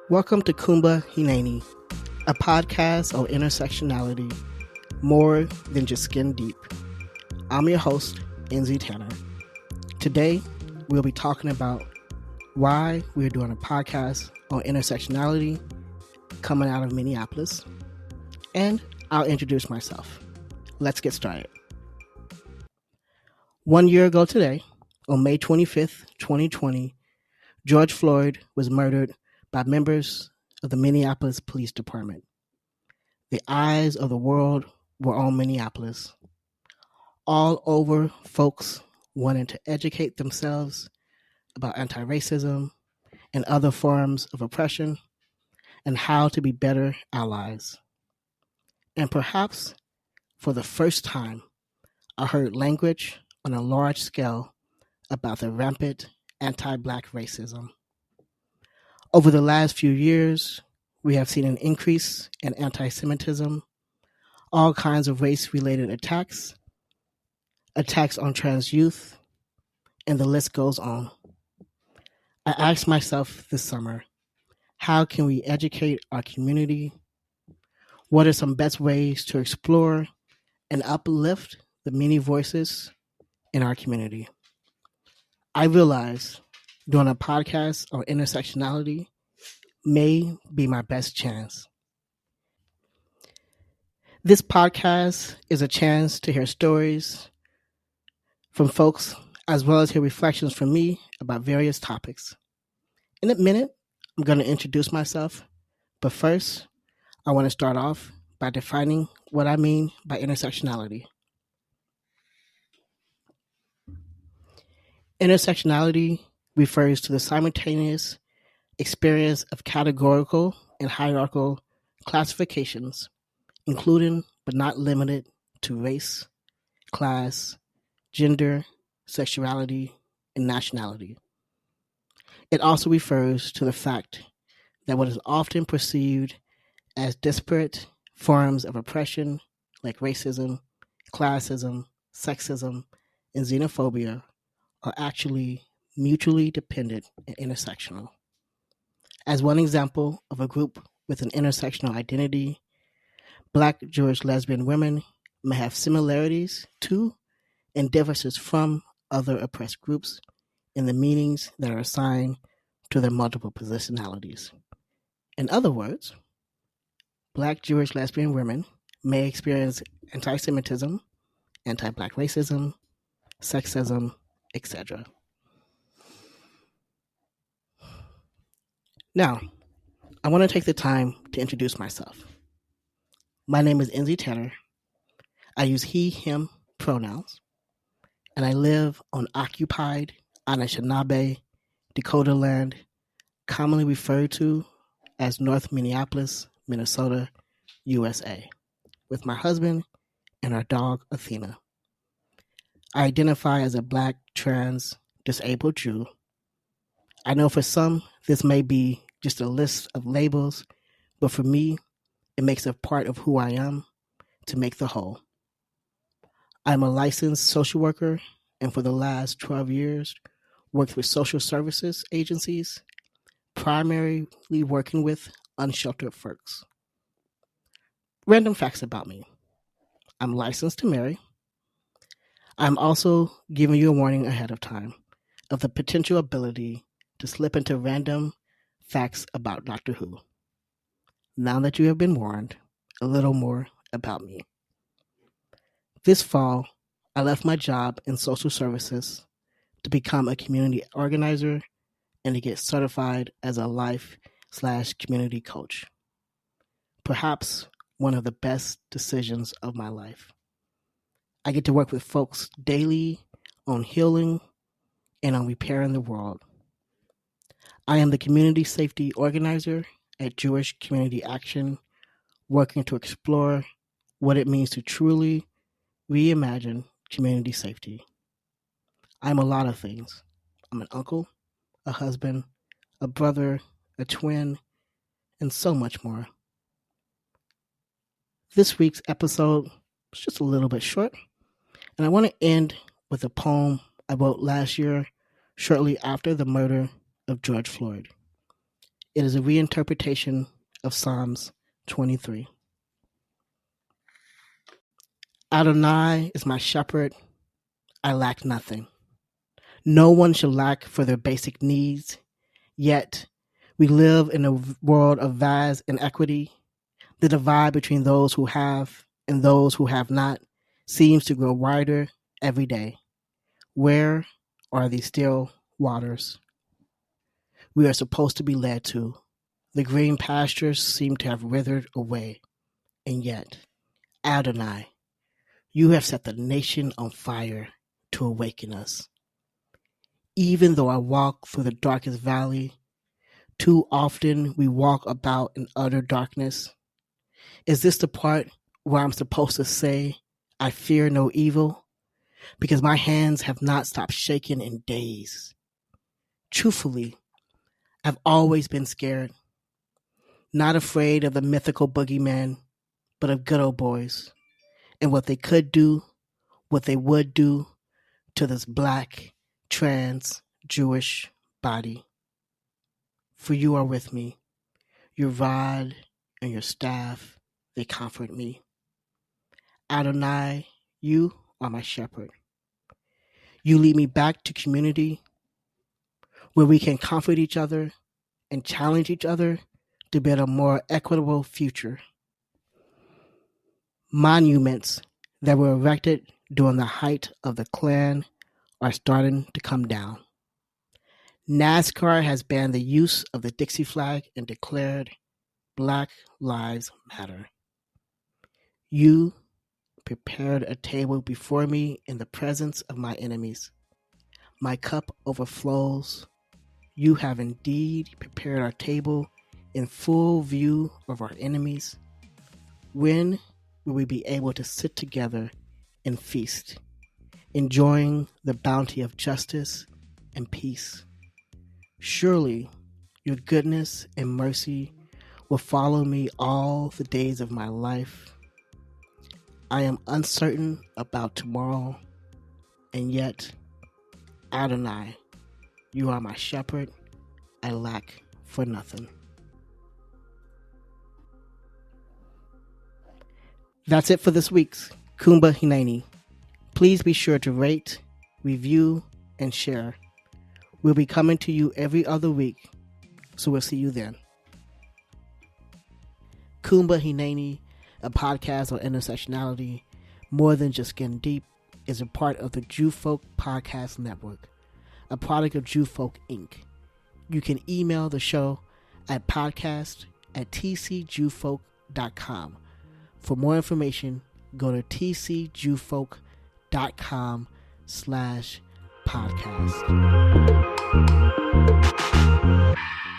Welcome to Kumba Hineni, a podcast on intersectionality, more than just skin deep. I'm your host, Enzi Tanner. Today, we'll be talking about why we're doing a podcast on intersectionality coming out of Minneapolis, and I'll introduce myself. Let's get started. 1 year ago today, on May 25th, 2020, George Floyd was murdered by members of the Minneapolis Police Department. The eyes of the world were on Minneapolis. All over, folks wanted to educate themselves about anti-racism and other forms of oppression and how to be better allies. And perhaps for the first time, I heard language on a large scale about the rampant anti-Black racism. Over the last few years, we have seen an increase in anti-Semitism, all kinds of race-related attacks on trans youth, and the list goes on. I asked myself this summer, how can we educate our community? What are some best ways to explore and uplift the many voices in our community? I realized doing a podcast on intersectionality may be my best chance. This podcast is a chance to hear stories from folks as well as hear reflections from me about various topics. In a minute, I'm going to introduce myself, but first, I want to start off by defining what I mean by intersectionality. Intersectionality refers to the simultaneous experience of categorical and hierarchical classifications, including but not limited to race, class, gender, sexuality, and nationality. It also refers to the fact that what is often perceived as disparate forms of oppression, like racism, classism, sexism, and xenophobia, are actually mutually dependent and intersectional. As one example of a group with an intersectional identity, Black Jewish lesbian women may have similarities to and differences from other oppressed groups in the meanings that are assigned to their multiple positionalities. In other words, Black Jewish lesbian women may experience anti-Semitism, anti-Black racism, sexism, etc. Now, I want to take the time to introduce myself. My name is Enzi Tanner. I use he, him pronouns, and I live on occupied Anishinaabe, Dakota land, commonly referred to as North Minneapolis, Minnesota, USA, with my husband and our dog, Athena. I identify as a Black, trans, disabled Jew. I know for some, this may be just a list of labels, but for me, it makes a part of who I am to make the whole. I'm a licensed social worker, and for the last 12 years, worked with social services agencies, primarily working with unsheltered folks. Random facts about me. I'm licensed to marry. I'm also giving you a warning ahead of time of the potential ability to slip into random facts about Doctor Who. Now that you have been warned, a little more about me. This fall, I left my job in social services to become a community organizer and to get certified as a life/community coach. Perhaps one of the best decisions of my life. I get to work with folks daily on healing and on repairing the world. I am the community safety organizer at Jewish Community Action, working to explore what it means to truly reimagine community safety. I'm a lot of things. I'm an uncle, a husband, a brother, a twin, and so much more. This week's episode is just a little bit short, and I want to end with a poem I wrote last year, shortly after the murder of George Floyd. It is a reinterpretation of Psalms 23. Adonai is my shepherd. I lack nothing. No one shall lack for their basic needs. Yet, we live in a world of vast inequity. The divide between those who have and those who have not seems to grow wider every day. Where are these still waters we are supposed to be led to? The green pastures seem to have withered away. And yet, Adonai, you have set the nation on fire to awaken us. Even though I walk through the darkest valley, too often we walk about in utter darkness. Is this the part where I'm supposed to say, I fear no evil? Because my hands have not stopped shaking in days. Truthfully, I've always been scared. Not afraid of the mythical boogeyman, but of good old boys and what they could do, what they would do to this black, trans, Jewish body. For you are with me. Your rod and your staff, they comfort me. Adonai, you are my shepherd. You lead me back to community where we can comfort each other and challenge each other to build a more equitable future. Monuments that were erected during the height of the Klan are starting to come down. NASCAR has banned the use of the Dixie flag and declared Black Lives Matter. You prepared a table before me in the presence of my enemies. My cup overflows. You have indeed prepared our table in full view of our enemies. When will we be able to sit together and feast, enjoying the bounty of justice and peace? Surely your goodness and mercy will follow me all the days of my life. I am uncertain about tomorrow, and yet, Adonai, you are my shepherd. I lack for nothing. That's it for this week's Kumba Hineni. Please be sure to rate, review, and share. We'll be coming to you every other week, so we'll see you then. Kumba Hineni, a podcast on intersectionality, more than just getting deep, is a part of the Jew Folk Podcast Network, a product of Jew Folk Inc. You can email the show at podcast@tcjewfolk.com. For more information, go to tcjewfolk.com/podcast.